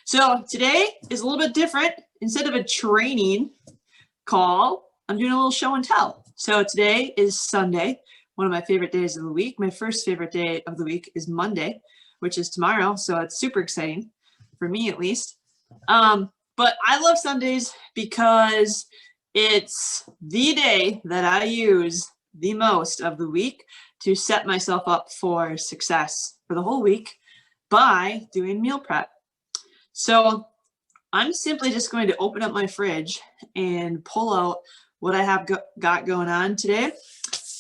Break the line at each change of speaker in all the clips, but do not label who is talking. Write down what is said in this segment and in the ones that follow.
So today is a little bit different. Instead of a training call, I'm doing a little show and tell. So today is Sunday, one of my favorite days of the week. My first favorite day of the week is Monday, which is tomorrow. So it's super exciting for me, at least. But I love Sundays because it's the day that I use the most of the week to set myself up for success for the whole week by doing meal prep. So I'm simply just going to open up my fridge and pull out what I have got going on today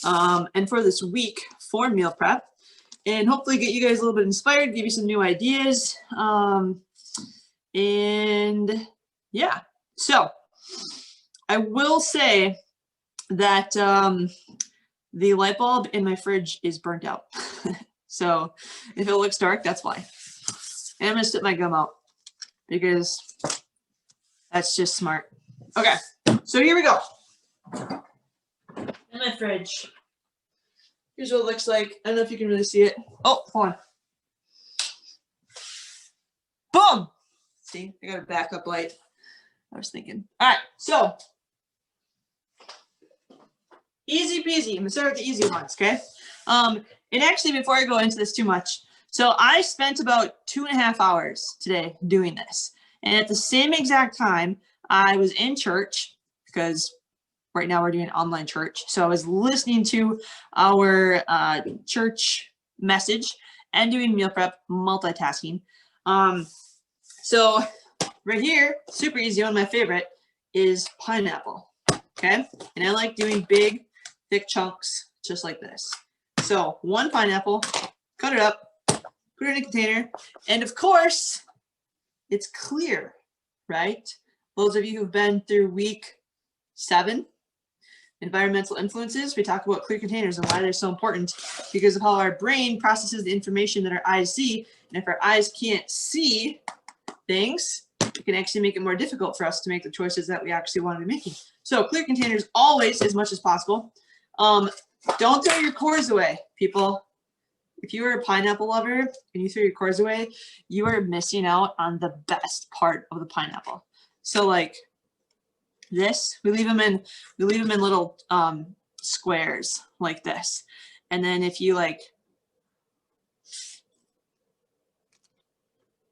and for this week for meal prep, and hopefully get you guys a little bit inspired, give you some new ideas. And yeah, so I will say that the light bulb in my fridge is burnt out. So if it looks dark, that's why. And I'm gonna spit my gum out because that's just smart. Okay, so here we go. In my fridge. Here's what it looks like. I don't know if you can really see it. Oh, hold on. Boom! See, I got a backup light. I was thinking. All right, so easy peasy. I'm gonna start with the easy ones, okay? And actually, before I go into this too much, so I spent about 2.5 hours today doing this. And at the same exact time, I was in church because right now we're doing online church. So I was listening to our church message and doing meal prep, multitasking. So right here, super easy, one of my favorite is pineapple, okay? And I like doing big, thick chunks just like this. So one pineapple, cut it up, put it in a container, and of course, it's clear, right? Those of you who've been through week 7, environmental influences, we talk about clear containers and why they're so important because of how our brain processes the information that our eyes see. And if our eyes can't see things, it can actually make it more difficult for us to make the choices that we actually want to be making. So clear containers always, as much as possible. Don't throw your cores away, people. If you are a pineapple lover and you throw your cores away, you are missing out on the best part of the pineapple. So like this, we leave them in little squares like this. And then if you like,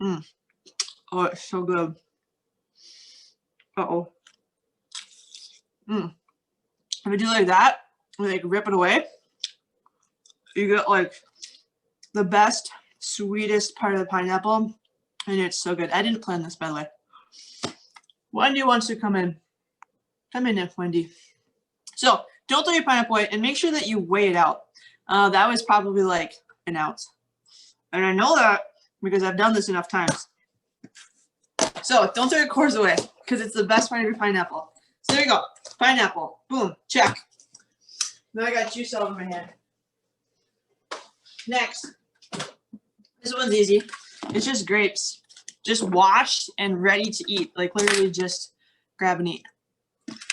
oh, it's so good. Uh-oh. If you do like that, and like rip it away, you get like the best, sweetest part of the pineapple, and it's so good. I didn't plan this, by the way. Wendy wants to come in. Come in, Wendy. So don't throw your pineapple away, and make sure that you weigh it out. That was probably like an ounce, and I know that because I've done this enough times. So don't throw your cores away because it's the best part of your pineapple. So there you go, pineapple. Boom, check. Now I got juice all over my hand. Next, this one's easy. It's just grapes, just washed and ready to eat. Like literally just grab and eat.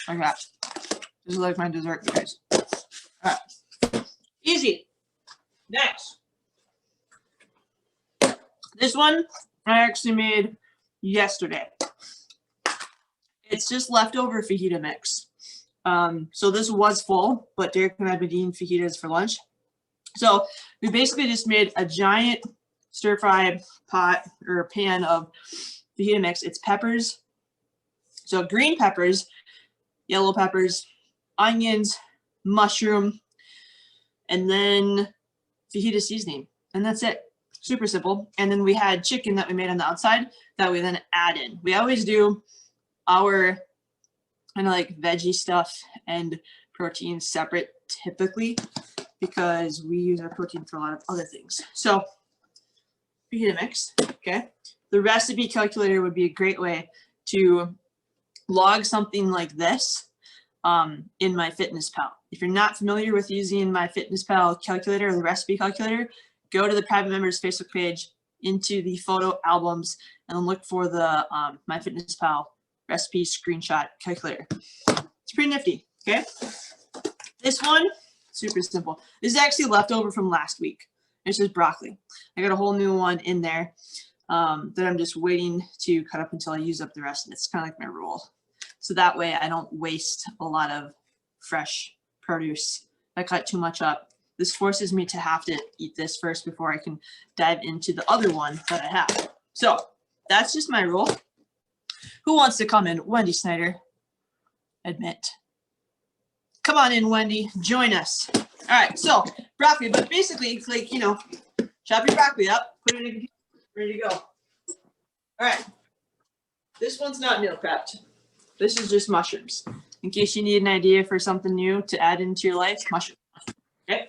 Like that. This is like my dessert, guys. All right, easy. Next, this one I actually made yesterday. It's just leftover fajita mix. So this was full, but Derek and I have been eating fajitas for lunch. So we basically just made a giant stir-fry pot or pan of fajita mix. It's peppers, so green peppers, yellow peppers, onions, mushroom, and then fajita seasoning. And that's it. Super simple. And then we had chicken that we made on the outside that we then add in. We always do our kind of like veggie stuff and protein separate typically because we use our protein for a lot of other things. So fajita mix, okay? The recipe calculator would be a great way to log something like this in MyFitnessPal. If you're not familiar with using MyFitnessPal calculator or the recipe calculator, go to the private members Facebook page, into the photo albums, and then look for the MyFitnessPal recipe screenshot calculator. It's pretty nifty, okay? This one, super simple. This is actually leftover from last week. It's just broccoli. I got a whole new one in there. that I'm just waiting to cut up until I use up the rest. And it's kind of like my rule. So that way I don't waste a lot of fresh produce. If I cut too much up, this forces me to have to eat this first before I can dive into the other one that I have. So that's just my rule. Who wants to come in? Wendy Snyder. Admit. Come on in, Wendy. Join us. All right, so broccoli, but basically, like, you know, chop your broccoli up, put it in a container, ready to go. All right. This one's not meal prepped. This is just mushrooms. In case you need an idea for something new to add into your life, mushrooms. Okay.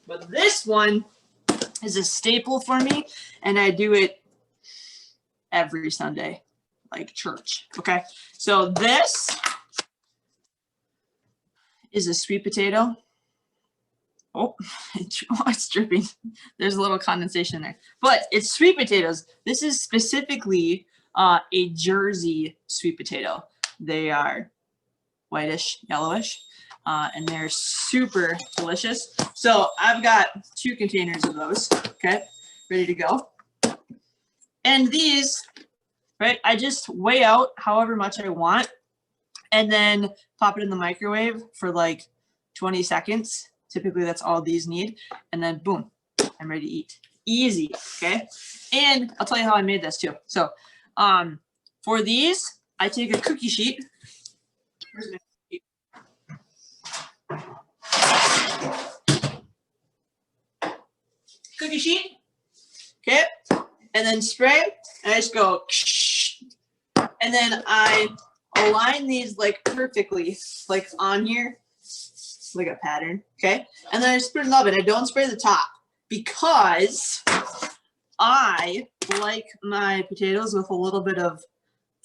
But this one is a staple for me, and I do it every Sunday, like church. Okay. So this is a sweet potato. Oh, it's dripping. There's a little condensation there, but it's sweet potatoes. This is specifically a Jersey sweet potato. They are whitish, yellowish, and they're super delicious. So I've got 2 containers of those, okay, ready to go. And these, right, I just weigh out however much I want and then pop it in the microwave for like 20 seconds. Typically that's all these need. And then boom, I'm ready to eat. Easy, okay? And I'll tell you how I made this too. So for these, I take a cookie sheet. Where's my cookie sheet? Okay, and then spray, and I just go, and then I align these like perfectly, like on here, like a pattern, okay? And then I just put it in the oven. I don't spray the top because I like my potatoes with a little bit of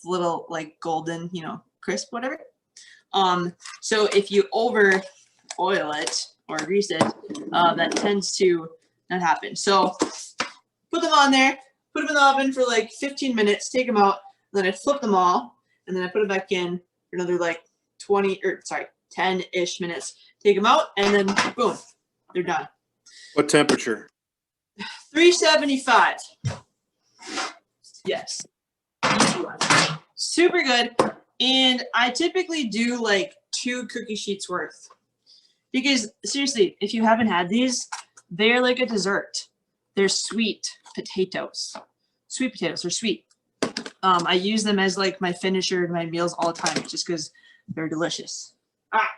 little like golden, you know, crisp, whatever. So if you over oil it or grease it, that tends to not happen. So put them on there, put them in the oven for like 15 minutes, take them out, then I flip them all, and then I put them back in for another like 10-ish minutes. Take them out, and then boom, they're done.
What temperature?
375. Yes. Super good. And I typically do like 2 cookie sheets worth. Because seriously, if you haven't had these, they're like a dessert. They're sweet potatoes. Sweet potatoes are sweet. I use them as like my finisher in my meals all the time just because they're delicious. All right.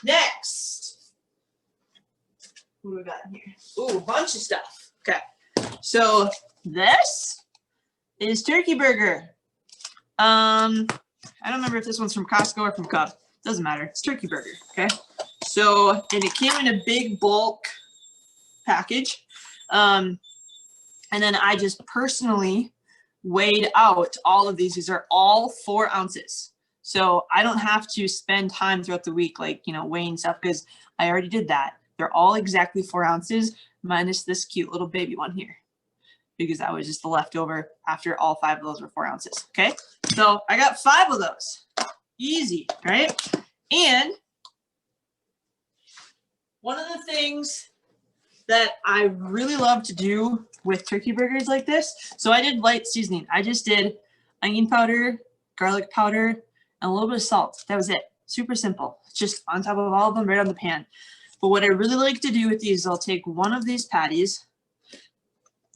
Next. What do we got in here? Ooh, a bunch of stuff. Okay. So this is turkey burger. I don't remember if this one's from Costco or from Cub. Doesn't matter. It's turkey burger. Okay. So, and it came in a big bulk package. And then I just personally weighed out all of these. These are all 4 ounces. So I don't have to spend time throughout the week, like, you know, weighing stuff because I already did that. They're all exactly 4 ounces minus this cute little baby one here because that was just the leftover after all 5 of those were 4 ounces. Okay. So I got 5 of those. Easy, right? And one of the things that I really love to do with turkey burgers like this, so I did light seasoning. I just did onion powder, garlic powder, and a little bit of salt. That was it. Super simple. Just on top of all of them, right on the pan. But what I really like to do with these, I'll take one of these patties,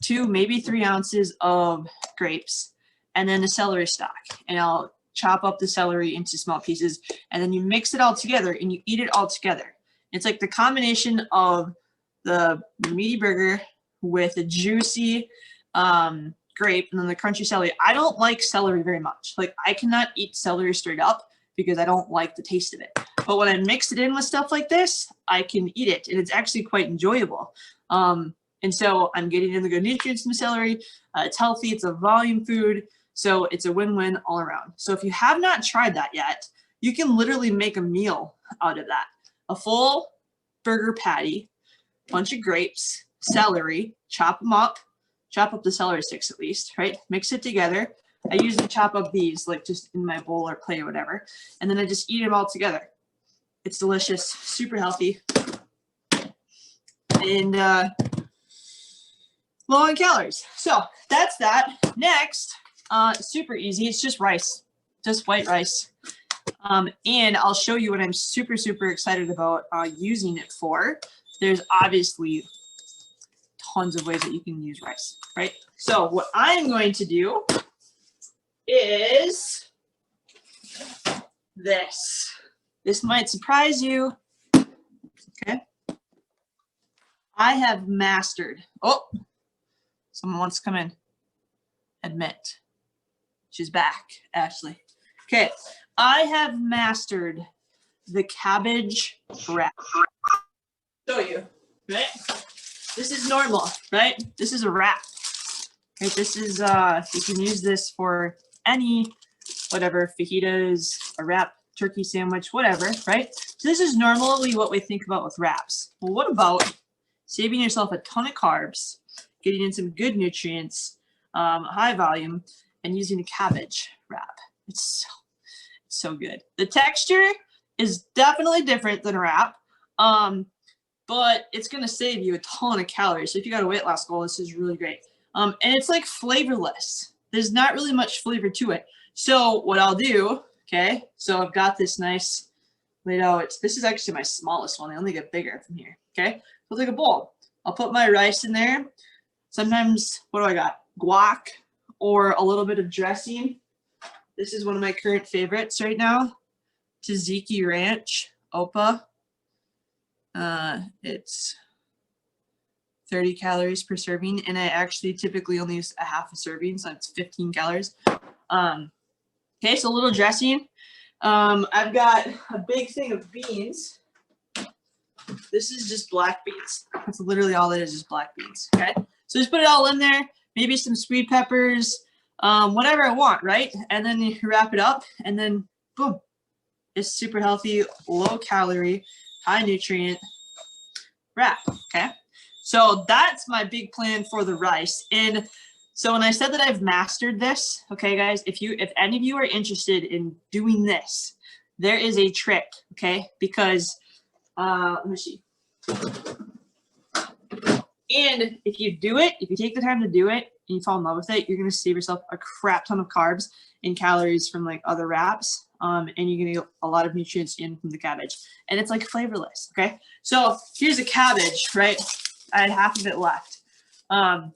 2, maybe 3 ounces of grapes, and then the celery stalk. And I'll chop up the celery into small pieces, and then you mix it all together and you eat it all together. It's like the combination of the meaty burger with a juicy grape and then the crunchy celery. I don't like celery very much. Like I cannot eat celery straight up because I don't like the taste of it. But when I mix it in with stuff like this, I can eat it and it's actually quite enjoyable. And so I'm getting in the good nutrients from celery. It's healthy. It's a volume food. So it's a win-win all around. So if you have not tried that yet, you can literally make a meal out of that. A full burger patty, bunch of grapes, celery, chop them up, chop up the celery sticks at least, right? Mix it together. I usually chop up these like just in my bowl or plate or whatever. And then I just eat them all together. It's delicious, super healthy. And low on calories. So that's that. Next, super easy. It's just rice, just white rice. And I'll show you what I'm super, super excited about using it for. There's obviously tons of ways that you can use rice, right? So what I'm going to do is this. This might surprise you. Okay. I have mastered. Oh, someone wants to come in. Admit. She's back, Ashley. Okay. I have mastered the cabbage wrap. Show you, right? This is normal, right? This is a wrap. Right? This is you can use this for any whatever, fajitas, a wrap, turkey sandwich, whatever, right? So this is normally what we think about with wraps. Well, what about saving yourself a ton of carbs, getting in some good nutrients, high volume, and using a cabbage wrap? It's so good. The texture is definitely different than a wrap, but it's going to save you a ton of calories. So if you got a weight loss goal, this is really great. And it's like flavorless. There's not really much flavor to it. So what I'll do, okay, so I've got this nice laid out. This is actually my smallest one. They only get bigger from here, okay? So like a bowl. I'll put my rice in there. Sometimes, what do I got? Guac or a little bit of dressing. This is one of my current favorites right now. Tzatziki Ranch, Opa. It's 30 calories per serving, and I actually typically only use a half a serving, so it's 15 calories. Okay, so a little dressing. I've got a big thing of beans. This is just black beans. That's literally all it is black beans, okay? So just put it all in there, maybe some sweet peppers, whatever I want, right? And then you wrap it up, and then boom. It's super healthy, low calorie, high nutrient wrap, okay? So that's my big plan for the rice. And so when I said that I've mastered this, okay, guys, if any of you are interested in doing this, there is a trick, okay? Because, let me see. And if you do it, if you take the time to do it and you fall in love with it, you're going to save yourself a crap ton of carbs and calories from like other wraps. And you're going to get a lot of nutrients in from the cabbage. And it's like flavorless, okay? So here's a cabbage, right? I had half of it left. And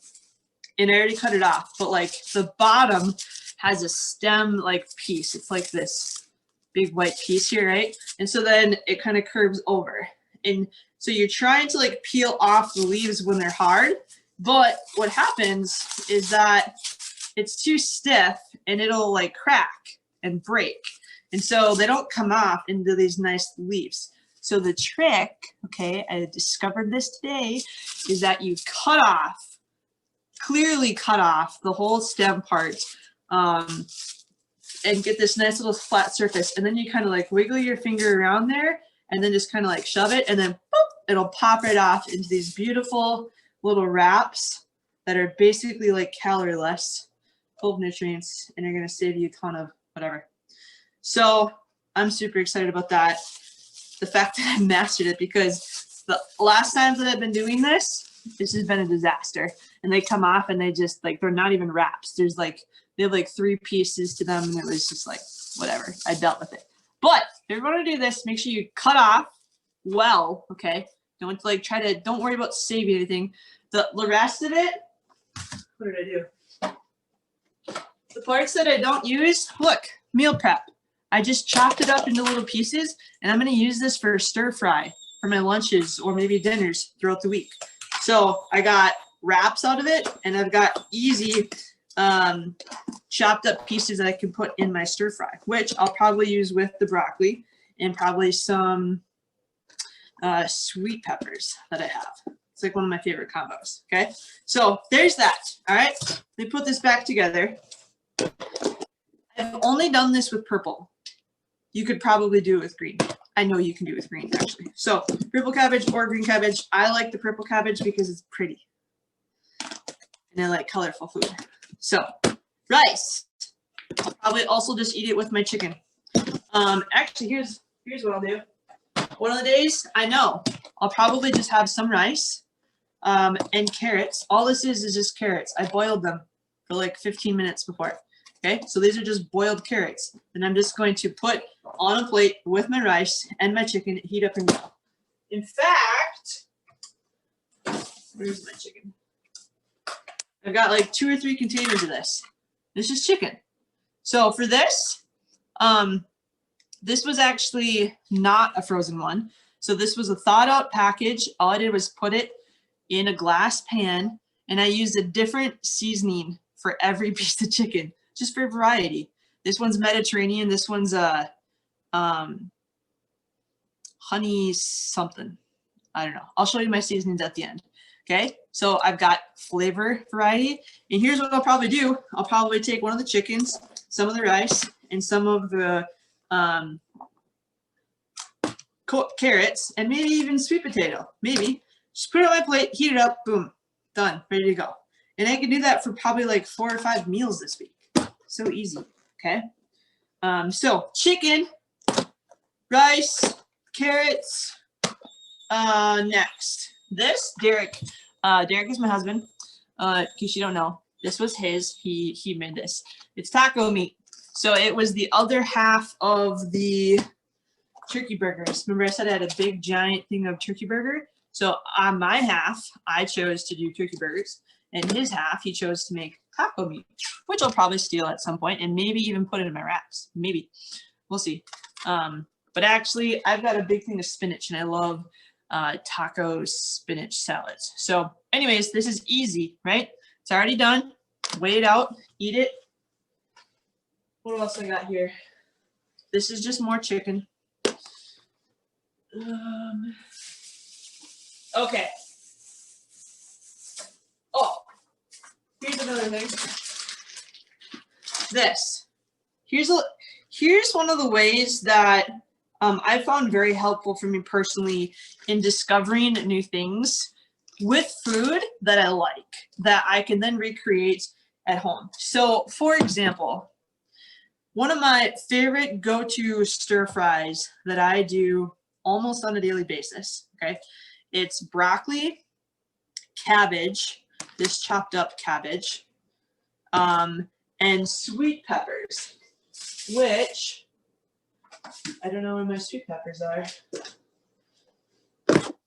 I already cut it off. But like the bottom has a stem like piece. It's like this big white piece here, right? And so then it kind of curves over. And so you're trying to like peel off the leaves when they're hard. But what happens is that it's too stiff and it'll like crack and break. And so they don't come off into these nice leaves. So the trick, okay, I discovered this today, is that you clearly cut off the whole stem part and get this nice little flat surface. And then you kind of like wiggle your finger around there and then just kind of like shove it, and then boop, it'll pop right off into these beautiful little wraps that are basically like calorie-less, full of nutrients, and are going to save you a ton of whatever. So I'm super excited about that. The fact that I mastered it, because the last times that I've been doing this has been a disaster. And they come off and they just like, they're not even wraps. There's like, they have like 3 pieces to them, and it was just like, whatever, I dealt with it. But if you're going to do this, make sure you cut off well, okay? Don't like don't worry about saving anything. The rest of it, what did I do? The parts that I don't use, look, meal prep. I just chopped it up into little pieces, and I'm going to use this for stir fry for my lunches or maybe dinners throughout the week. So I got wraps out of it, and I've got easy chopped up pieces that I can put in my stir fry, which I'll probably use with the broccoli and probably some sweet peppers that I have. It's like one of my favorite combos. Okay, so there's that. All right, let me put this back together. I've only done this with purple. You could probably do it with green. I know you can do it with green, actually. So purple cabbage or green cabbage. I like the purple cabbage because it's pretty. And I like colorful food. So rice. I'll probably also just eat it with my chicken. Actually, here's what I'll do. One of the days, I know, I'll probably just have some rice and carrots. All this is just carrots. I boiled them for like 15 minutes before. Okay, so these are just boiled carrots. And I'm just going to put on a plate with my rice and my chicken, heat up and go. In fact, where's my chicken? I've got like 2 or 3 containers of this. This is chicken. So for this, this was actually not a frozen one. So this was a thawed out package. All I did was put it in a glass pan, and I used a different seasoning for every piece of chicken, just for variety. This one's Mediterranean. This one's honey something. I don't know. I'll show you my seasonings at the end. Okay, so I've got flavor variety, and here's what I'll probably do. I'll probably take one of the chickens, some of the rice, and some of the carrots, and maybe even sweet potato. Maybe just put it on my plate, heat it up, boom, done, ready to go. And I can do that for probably like 4 or 5 meals this week. So easy. Okay. So chicken, rice, carrots. Next, this Derek. Derek is my husband. In case you don't know, this was his. He made this. It's taco meat. So it was the other half of the turkey burgers. Remember I said I had a big giant thing of turkey burger? So on my half, I chose to do turkey burgers. And his half, he chose to make taco meat, which I'll probably steal at some point and maybe even put it in my wraps. Maybe. We'll see. But actually, I've got a big thing of spinach, and I love taco spinach salads. So anyways, this is easy, right? It's already done. Weigh it out. Eat it. What else I got here? This is just more chicken. Okay. Oh, here's another thing. This. Here's one of the ways that I found very helpful for me personally in discovering new things with food that I like, that I can then recreate at home. So, for example, one of my favorite go-to stir fries that I do almost on a daily basis, okay? It's broccoli, cabbage, this chopped up cabbage, and sweet peppers, which I don't know where my sweet peppers are.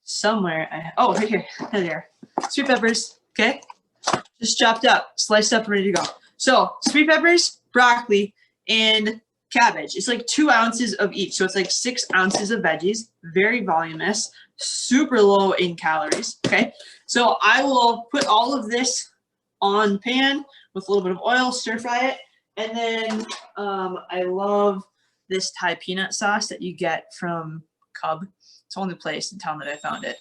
Somewhere. Oh, right here. There they are. Sweet peppers, okay? Just chopped up, sliced up, ready to go. So sweet peppers, broccoli, and cabbage. It's like 2 ounces of each. So it's like 6 ounces of veggies, very voluminous, super low in calories, okay? So I will put all of this on pan with a little bit of oil, stir fry it. And then I love this Thai peanut sauce that you get from Cub. It's the only place in town that I found it.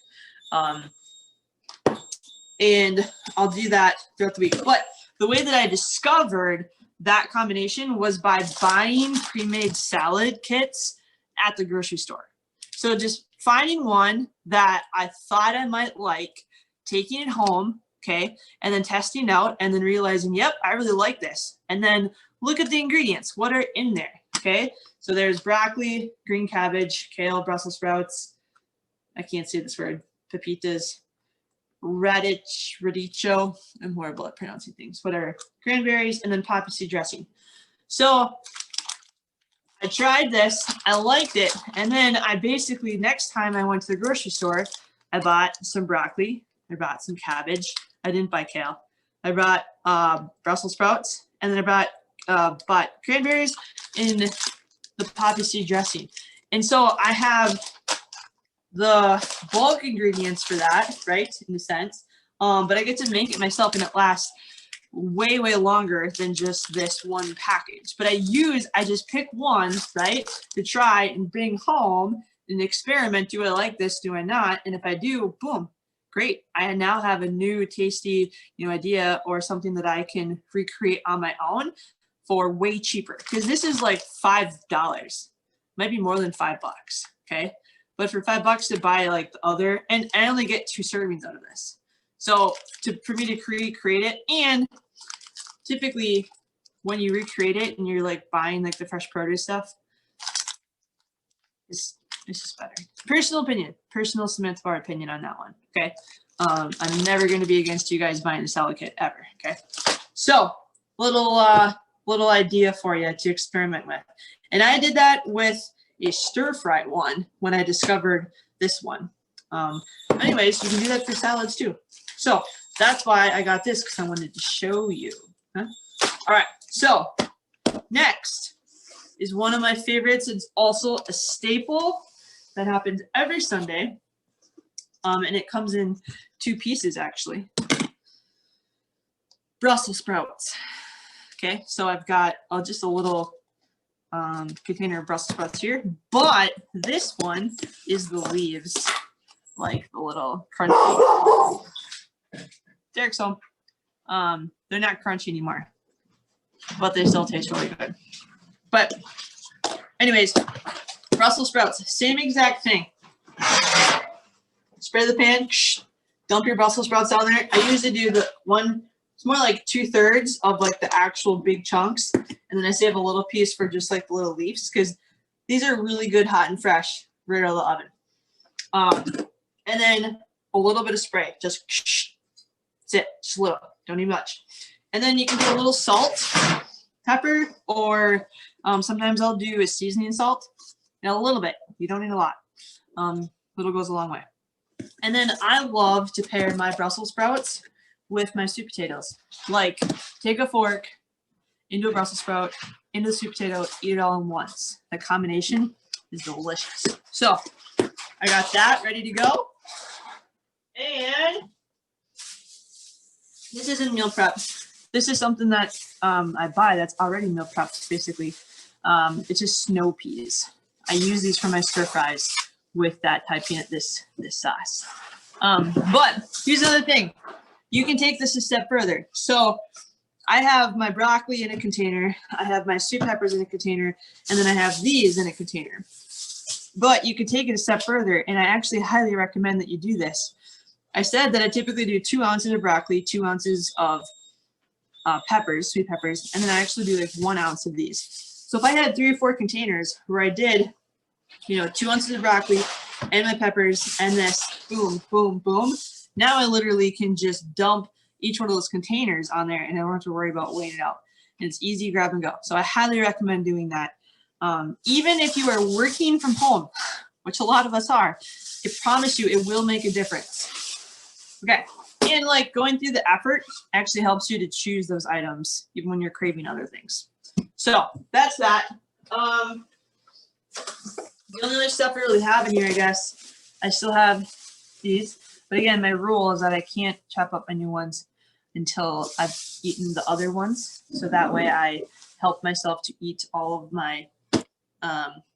And I'll do that throughout the week. But the way that I discovered that combination was by buying pre-made salad kits at the grocery store. So just finding one that I thought I might like, taking it home, okay, and then testing out, and then realizing, yep, I really like this. And then look at the ingredients. What are in there, okay? So there's broccoli, green cabbage, kale, Brussels sprouts. I can't say this word. Pepitas, radicho. I'm horrible at pronouncing things. Whatever. Cranberries, and then poppy seed dressing. So I tried this. I liked it. And then I basically, next time I went to the grocery store, I bought some broccoli. I bought some cabbage. I didn't buy kale. I brought Brussels sprouts. And then I bought cranberries in the poppy seed dressing. And so I have the bulk ingredients for that, right, in a sense. But I get to make it myself, and it lasts way, way longer than just this one package. But I just pick one, right, to try and bring home and experiment. Do I like this? Do I not? And if I do, boom, great. I now have a new tasty, idea or something that I can recreate on my own for way cheaper. Because this is like $5. Might be more than $5, okay? But for $5 to buy like the other, and I only get 2 servings out of this. So for me to create it, and typically when you recreate it and you're like buying like the fresh produce stuff, it's just better. Personal opinion, personal Samantha Bar opinion on that one. Okay. I'm never going to be against you guys buying a salad kit ever. Okay. So little idea for you to experiment with. And I did that with a stir fry one when I discovered this one. Anyways, you can do that for salads too. So that's why I got this, because I wanted to show you. Huh? All right. So next is one of my favorites. It's also a staple that happens every Sunday. And it comes in 2 pieces actually. Brussels sprouts. Okay, so I've got just a little container of Brussels sprouts here, but this one is the leaves, like the little crunchy. Derek's home. They're not crunchy anymore, but they still taste really good. But anyways, Brussels sprouts, same exact thing. Spray the pan, dump your Brussels sprouts down there. I usually do the one, it's more like 2/3 of like the actual big chunks. And then I save a little piece for just like the little leaves, because these are really good hot and fresh right out of the oven. And then a little bit of spray, just that's it, just a little, don't need much. And then you can do a little salt, pepper, or sometimes I'll do a seasoning salt, and a little bit, you don't need a lot. Little goes a long way. And then I love to pair my Brussels sprouts with my sweet potatoes. Like, take a fork into a Brussels sprout, into the sweet potato, eat it all in once. The combination is delicious. So I got that ready to go. And this isn't meal prep. This is something that I buy that's already meal prepped, basically. It's just snow peas. I use these for my stir fries with that Thai peanut, this sauce. But here's another thing. You can take this a step further. So I have my broccoli in a container. I have my sweet peppers in a container. And then I have these in a container. But you can take it a step further. And I actually highly recommend that you do this. I said that I typically do 2 ounces of broccoli, 2 ounces of peppers, sweet peppers. And then I actually do like 1 ounce of these. So if I had 3 or 4 containers where I did 2 ounces of broccoli and my peppers and this, boom, boom, boom. Now I literally can just dump each one of those containers on there and I don't have to worry about weighing it out. And it's easy, grab and go. So I highly recommend doing that. Even if you are working from home, which a lot of us are, I promise you it will make a difference. Okay. And like going through the effort actually helps you to choose those items even when you're craving other things. So that's that. The only other stuff I really have in here, I guess, I still have these. But again, my rule is that I can't chop up my new ones until I've eaten the other ones. So that way I help myself to eat all of my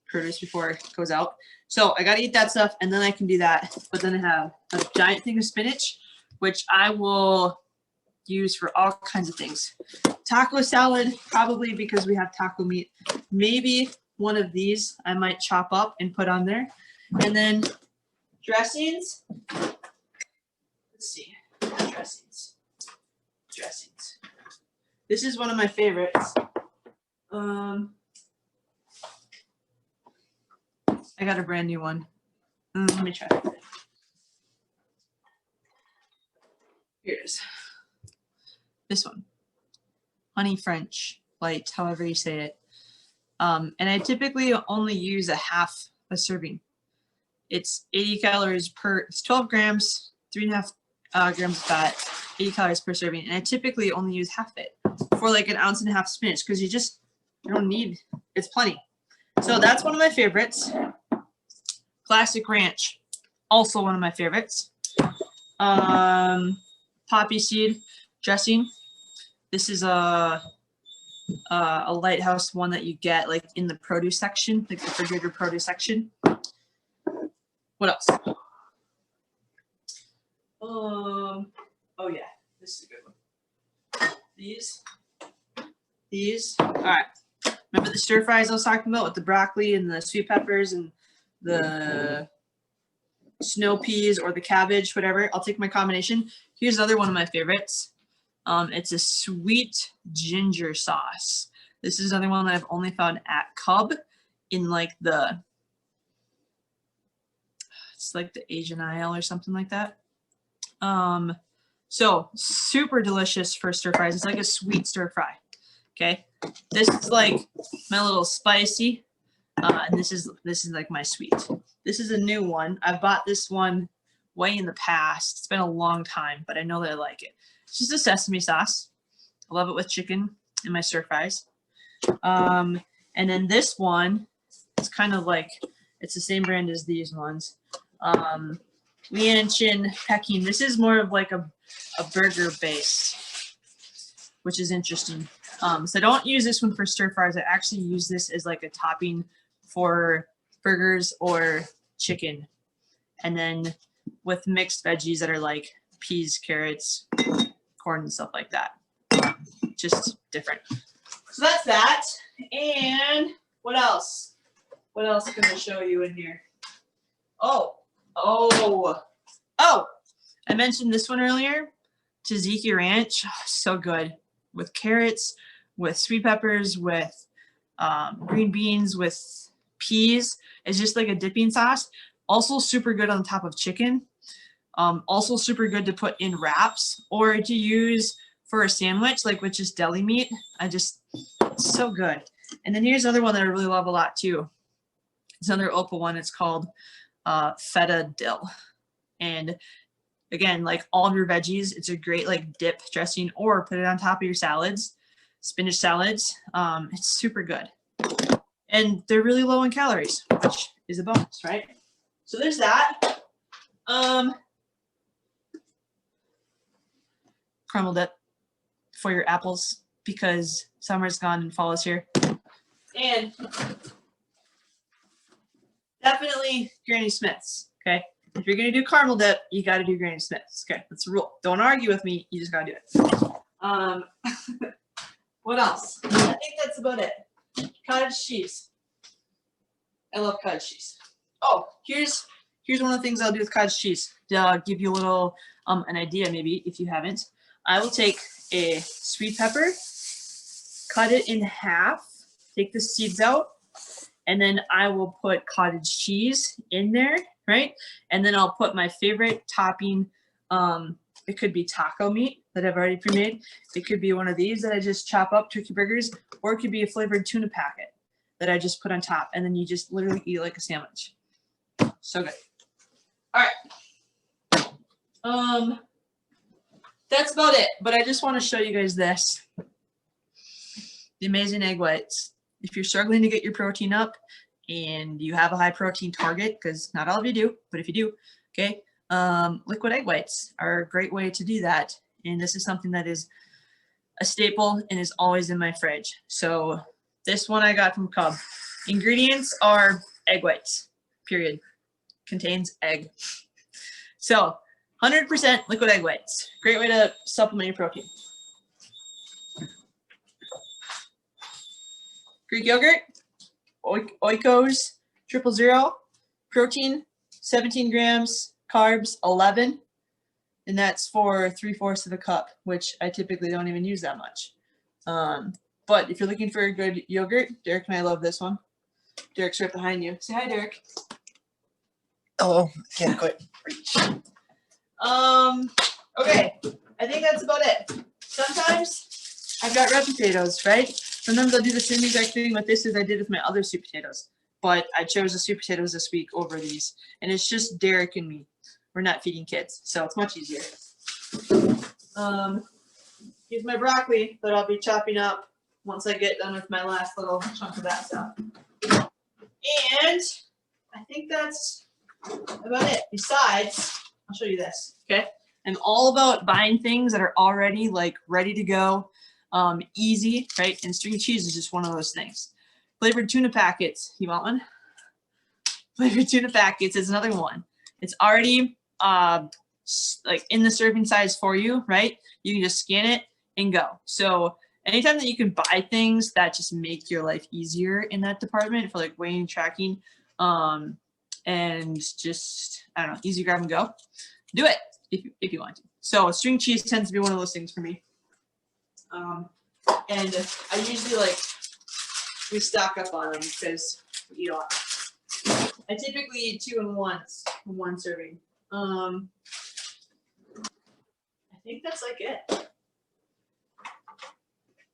produce before it goes out. So I got to eat that stuff and then I can do that. But then I have a giant thing of spinach, which I will use for all kinds of things. Taco salad, probably because we have taco meat. Maybe one of these I might chop up and put on there. And then dressings. Let's see. Dressings. This is one of my favorites. I got a brand new one. Let me try it. Here it is. This one. Honey French light, however you say it. And I typically only use a half a serving. It's 80 calories per, it's 12 grams, 3.5 grams of fat, 80 calories per serving. And I typically only use half it for like 1.5 ounces of spinach because you don't need, it's plenty. So that's one of my favorites. Classic Ranch, also one of my favorites. Poppy seed dressing. This is a Lighthouse one that you get like in the produce section, like the refrigerator produce section. What else? Oh yeah, this is a good one. These. All right. Remember the stir fries I was talking about with the broccoli and the sweet peppers and the snow peas or the cabbage, whatever. I'll take my combination. Here's another one of my favorites. It's a sweet ginger sauce. This is another one that I've only found at Cub in like it's like the Asian aisle or something like that. So super delicious for stir fries. It's like a sweet stir fry. Okay. This is like my little spicy. And this is like my sweet. This is a new one. I've bought this one way in the past. It's been a long time, but I know that I like it. It's just a sesame sauce. I love it with chicken in my stir fries. And then this one, it's kind of like, it's the same brand as these ones. Lianchin Peking. This is more of like a burger base, which is interesting. So I don't use this one for stir fries. I actually use this as like a topping for burgers or chicken. And then with mixed veggies that are like peas, carrots, corn, and stuff like that. Just different. So that's that. And what else? What else can I show you in here? Oh, I mentioned this one earlier. Tzatziki ranch, so good with carrots, with sweet peppers, with green beans, with peas. It's just like a dipping sauce. Also super good on top of chicken. Also super good to put in wraps or to use for a sandwich, like with just deli meat. It's so good. And then here's another one that I really love a lot too. It's another Opal one. It's called feta dill. And again, like all of your veggies, it's a great like dip dressing or put it on top of your salads, spinach salads. It's super good. And they're really low in calories, which is a bonus, right? So there's that. Caramel dip for your apples because summer's gone and fall is here. And definitely Granny Smith's, okay? If you're gonna do caramel dip, you gotta do Granny Smith's, okay? That's a rule. Don't argue with me, you just gotta do it. What else? I think that's about it. Cottage cheese. I love cottage cheese. Oh, here's one of the things I'll do with cottage cheese to give you a little an idea maybe if you haven't. I will take a sweet pepper, cut it in half, take the seeds out, and then I will put cottage cheese in there, right? And then I'll put my favorite topping. It could be taco meat that I've already pre-made. It could be one of these that I just chop up, turkey burgers, or it could be a flavored tuna packet that I just put on top. And then you just literally eat like a sandwich. So good. All right. That's about it. But I just want to show you guys this. The amazing egg whites. If you're struggling to get your protein up and you have a high protein target, because not all of you do, but if you do, okay, liquid egg whites are a great way to do that. And this is something that is a staple and is always in my fridge. So this one I got from Cub. Ingredients are egg whites, period. Contains egg. So 100% liquid egg whites. Great way to supplement your protein. Greek yogurt, Oikos 000, protein 17 grams, carbs 11, and that's for 3/4 of a cup, which I typically don't even use that much. But if you're looking for a good yogurt, Derek and I love this one. Derek's right behind you. Say hi, Derek.
Hello. Can't quite reach.
Okay, I think that's about it. Sometimes I've got red potatoes, right? Sometimes I'll do the same exact thing with this as I did with my other sweet potatoes. But I chose the sweet potatoes this week over these. And it's just Derek and me. We're not feeding kids, so it's much easier. Here's my broccoli that I'll be chopping up once I get done with my last little chunk of that stuff. And I think that's about it. Besides, I'll show you this, okay? I'm all about buying things that are already like ready to go, easy, right? And string cheese is just one of those things. Flavored tuna packets, you want one? Flavored tuna packets is another one. It's already like in the serving size for you, right? You can just scan it and go. So anytime that you can buy things that just make your life easier in that department for like weighing, tracking, and just, I don't know, easy grab and go, do it if you want to. So string cheese tends to be one of those things for me. And I usually we stock up on them because we eat a lot. I typically eat 2 in one serving. think that's like it.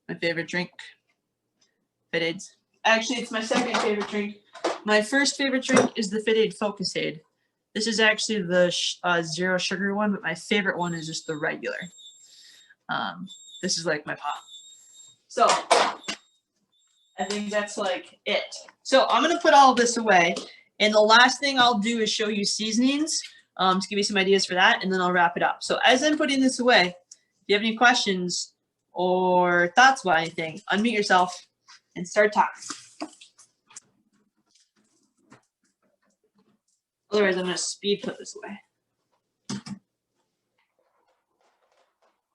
My favorite drink. Fit Aids. Actually, it's my second favorite drink. My first favorite drink is the Fit Aid Focus Aid. This is actually the zero sugar one, but my favorite one is just the regular. This is like my pop. So I think that's like it. So I'm gonna put all of this away, and the last thing I'll do is show you seasonings to give you some ideas for that, and then I'll wrap it up. So as I'm putting this away, if you have any questions or thoughts about anything, unmute yourself and start talking. Otherwise, I'm gonna speed put this away.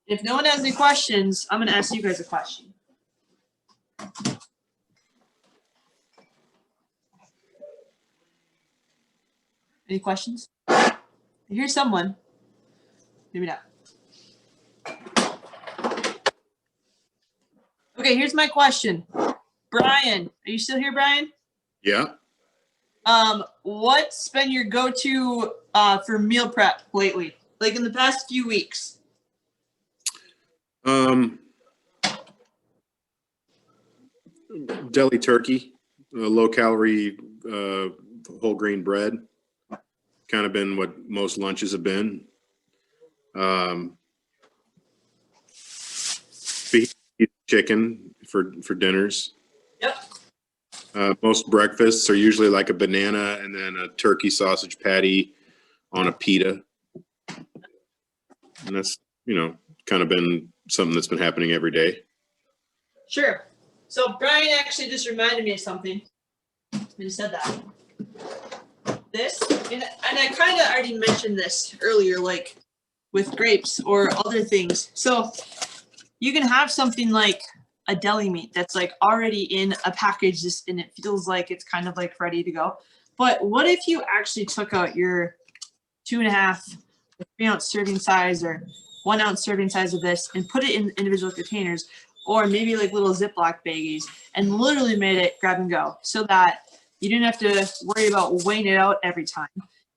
If no one has any questions, I'm gonna ask you guys a question. Any questions? I hear someone. Maybe not. Okay, here's my question. Brian, are you still here, Brian?
Yeah.
What's been your go-to for meal prep lately? Like in the past few weeks?
Deli turkey, low calorie, whole grain bread. Kind of been what most lunches have been. Beef, chicken for dinners.
Yep.
Most breakfasts are usually like a banana and then a turkey sausage patty on a pita. And that's, kind of been something that's been happening every day.
Sure. So Brian actually just reminded me of something. He said that. This, and I kind of already mentioned this earlier, like with grapes or other things. So you can have something like a deli meat that's like already in a package and it feels like it's kind of like ready to go. But what if you actually took out your 2.5 or 3 ounce serving size or 1 ounce serving size of this and put it in individual containers, or maybe like little Ziploc baggies, and literally made it grab and go so that you didn't have to worry about weighing it out every time.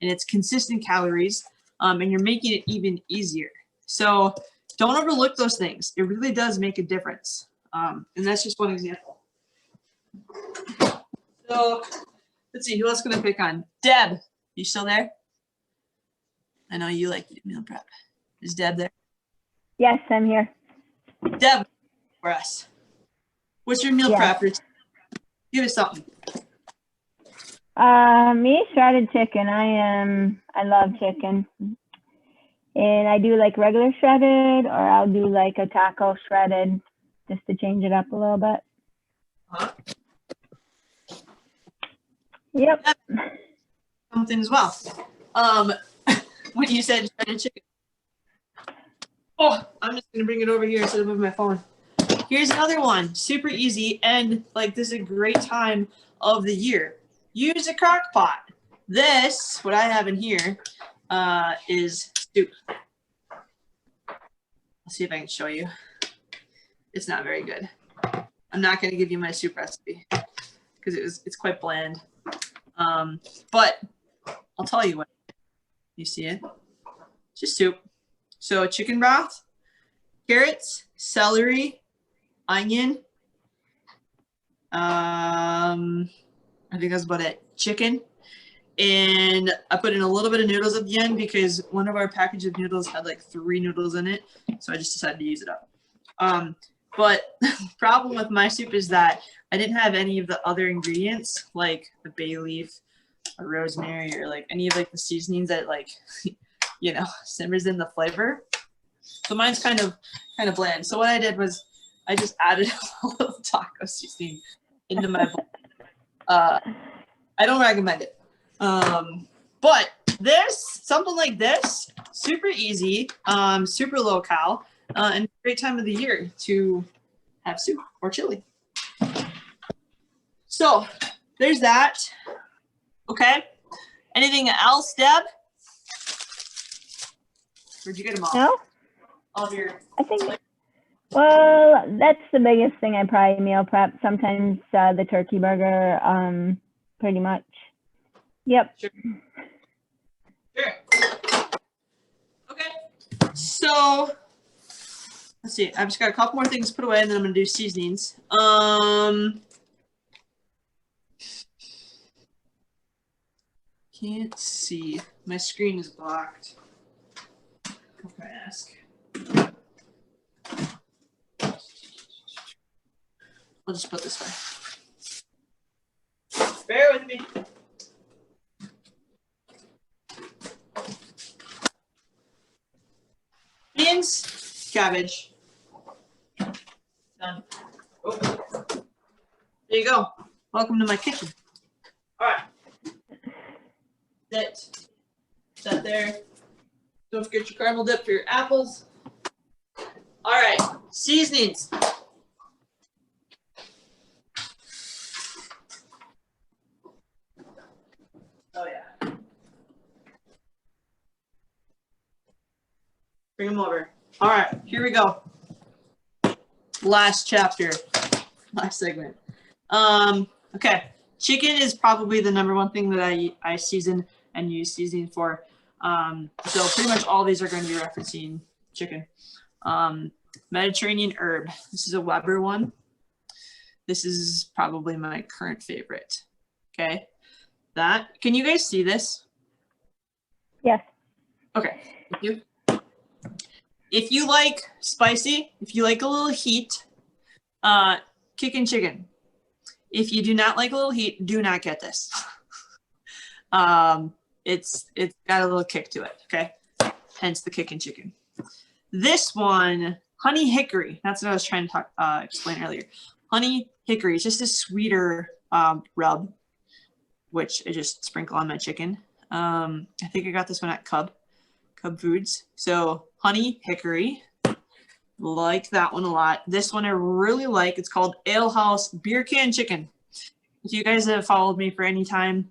And it's consistent calories, and you're making it even easier. So don't overlook those things. It really does make a difference. And that's just one example. So let's see, who else can I pick on? Deb, you still there? I know you like meal prep. Is Deb there?
Yes, I'm here.
Deb, for us. What's your meal prep routine? Give us something.
Me, shredded chicken. I love chicken. And I do like regular shredded, or I'll do like a taco shredded just to change it up a little bit.
Huh?
Yep.
Something as well. When you said shredded chicken. Oh, I'm just gonna bring it over here instead of moving my phone. Here's another one, super easy, and like this is a great time of the year. Use a crock pot. This, what I have in here, is soup. I'll see if I can show you. It's not very good. I'm not gonna give you my soup recipe because it's quite bland. But I'll tell you what. You see it? Just soup. So chicken broth, carrots, celery, onion. I think that's about it. Chicken. And I put in a little bit of noodles at the end because one of our package of noodles had like 3 noodles in it. So I just decided to use it up. But the problem with my soup is that I didn't have any of the other ingredients like the bay leaf or rosemary or like any of like the seasonings that like, simmers in the flavor. So mine's kind of bland. So what I did was I just added a little taco seasoning into my bowl. I don't recommend it. But something like this, super easy, super low cal, and a great time of the year to have soup or chili. So there's that. Okay. Anything else, Deb? Where'd you get them all?
No?
All of your.
I think, well, that's the biggest thing I probably meal prep. Sometimes the turkey burger, pretty much. Yep.
Sure. Okay. So let's see. I've just got a couple more things to put away, and then I'm gonna do seasonings. Can't see. My screen is blocked. What can I ask? I'll just put this way. Bear with me. Beans, cabbage. Done. Oh. There you go. Welcome to my kitchen. All right. Set there. Don't forget your caramel dip for your apples. All right, seasonings. Oh yeah. Bring them over. All right, here we go. Last chapter, last segment. Okay, chicken is probably the number one thing that I season and use seasoning for. So pretty much all these are going to be referencing chicken. Mediterranean herb. This is a Weber one. This is probably my current favorite. Okay, that. Can you guys see this?
Yes.
Okay, thank you. If you like spicy, if you like a little heat, kick in chicken. If you do not like a little heat, do not get this. It's got a little kick to it, okay? Hence the kick in chicken. This one, honey hickory. That's what I was trying to explain earlier. Honey hickory is just a sweeter rub, which I just sprinkle on my chicken. I think I got this one at Cub Foods. So honey hickory, like that one a lot. This one I really like. It's called Ale House Beer Can Chicken. If you guys have followed me for any time,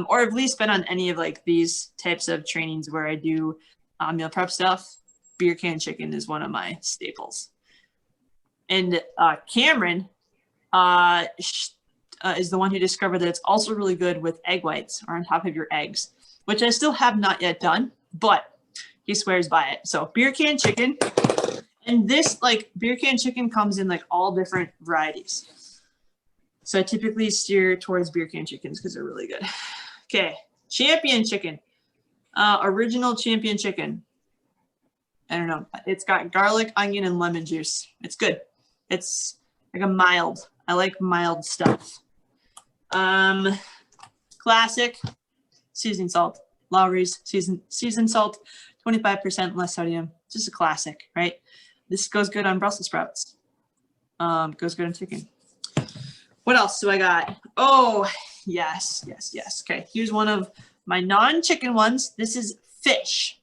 or at least been on any of like these types of trainings where I do meal prep stuff, beer can chicken is one of my staples. And Cameron is the one who discovered that it's also really good with egg whites or on top of your eggs, which I still have not yet done, but he swears by it. So beer can chicken. And this like beer can chicken comes in like all different varieties. So I typically steer towards beer can chickens because they're really good. Okay, champion chicken. Original champion chicken. I don't know. It's got garlic, onion, and lemon juice. It's good. It's like a mild. I like mild stuff. Classic seasoning salt. Lowry's seasoned salt, 25% less sodium. Just a classic, right? This goes good on Brussels sprouts. Goes good on chicken. What else do I got? Oh, yes. Okay, here's one of my non-chicken ones. This is fish.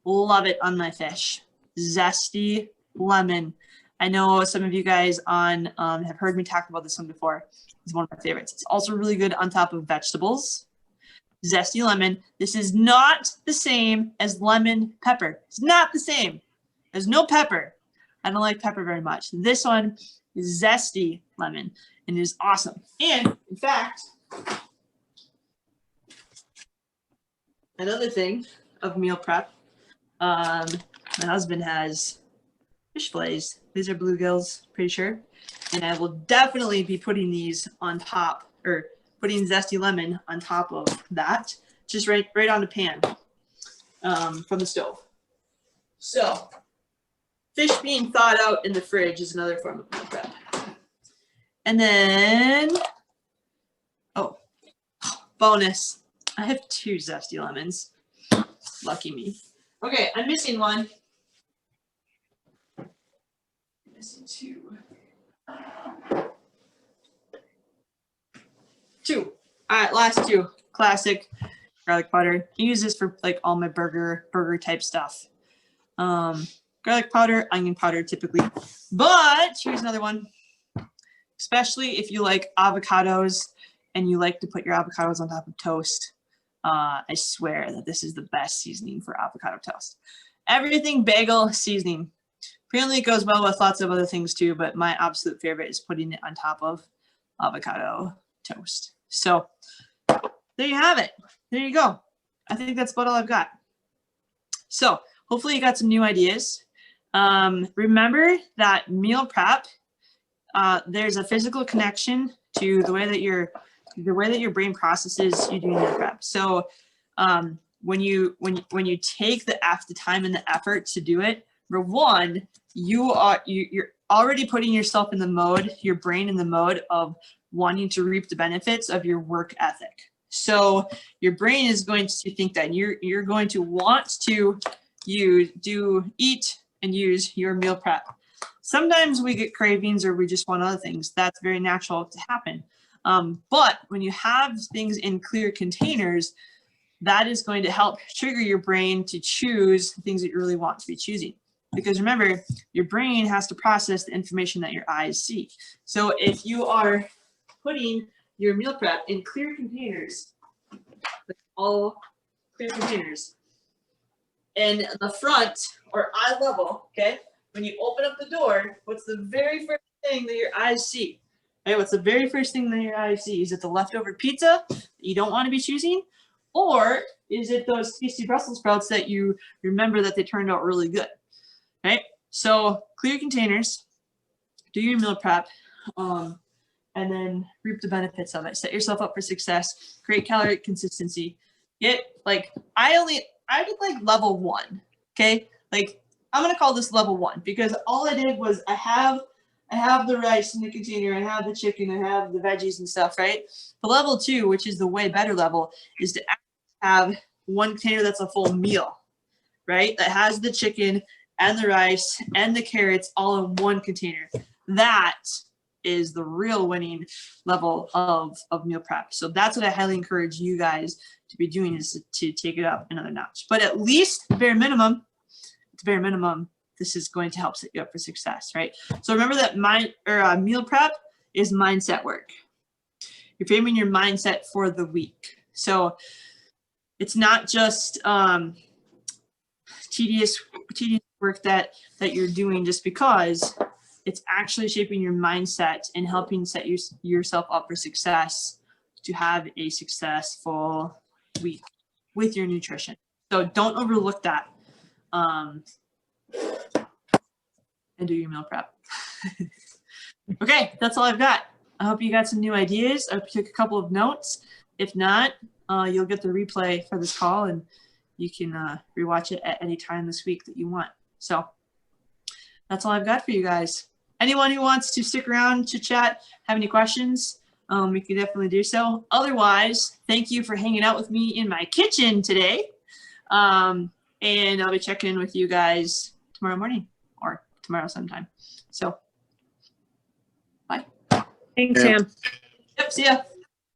Love it on my fish. Zesty lemon. I know some of you guys on have heard me talk about this one before. It's one of my favorites. It's also really good on top of vegetables. Zesty lemon. This is not the same as lemon pepper. It's not the same. There's no pepper. I don't like pepper very much. This one is zesty lemon and is awesome. And in fact, another thing of meal prep, my husband has fish fillets. These are bluegills, pretty sure. And I will definitely be putting these on top, or putting zesty lemon on top of that, just right on the pan from the stove. So fish being thawed out in the fridge is another form of meal prep. And then, oh, bonus. I have 2 zesty lemons. Lucky me. Okay, I'm missing one. Missing 2. 2. All right, last 2. Classic garlic powder. I use this for like all my burger type stuff. Garlic powder, onion powder typically. But here's another one. Especially if you like avocados and you like to put your avocados on top of toast. I swear that this is the best seasoning for avocado toast. Everything bagel seasoning. Apparently it goes well with lots of other things too, but my absolute favorite is putting it on top of avocado toast. So there you have it. There you go. I think that's about all I've got. So hopefully you got some new ideas. Remember that meal prep, there's a physical connection to the way that your brain processes you doing meal prep. So when you take the time and the effort to do it, number one, you're already putting yourself in the mode, your brain in the mode of wanting to reap the benefits of your work ethic. So your brain is going to think that you're going to want to eat and use your meal prep. Sometimes we get cravings or we just want other things. That's very natural to happen. But when you have things in clear containers, that is going to help trigger your brain to choose things that you really want to be choosing. Because remember, your brain has to process the information that your eyes see. So if you are putting your meal prep in clear containers, like all clear containers, and the front or eye level, okay, when you open up the door, what's the very first thing that your eyes see? Right, what's the very first thing that your eyes see? Is it the leftover pizza that you don't want to be choosing? Or is it those tasty Brussels sprouts that you remember that they turned out really good? Right? So clear containers, do your meal prep, and then reap the benefits of it. Set yourself up for success, create calorie consistency. I did like level 1, okay? Like I'm gonna call this level 1 because all I did was I have the rice in the container, I have the chicken, I have the veggies and stuff, right? The level 2, which is the way better level, is to have one container that's a full meal, right? That has the chicken and the rice and the carrots all in one container. That is the real winning level of meal prep. So that's what I highly encourage you guys to be doing, is to take it up another notch. But at least bare minimum, this is going to help set you up for success, right? So remember that meal prep is mindset work. You're framing your mindset for the week. So it's not just tedious work that you're doing just because. It's actually shaping your mindset and helping set yourself up for success to have a successful week with your nutrition. So don't overlook that, and do your meal prep. Okay, that's all I've got. I hope you got some new ideas. I hope you took a couple of notes. If not, you'll get the replay for this call and you can rewatch it at any time this week that you want. So that's all I've got for you guys. Anyone who wants to stick around to chat, have any questions, we can definitely do so. Otherwise, thank you for hanging out with me in my kitchen today. And I'll be checking in with you guys tomorrow morning or tomorrow sometime. So, bye.
Thanks,
Yeah.
Sam.
Yep, see ya.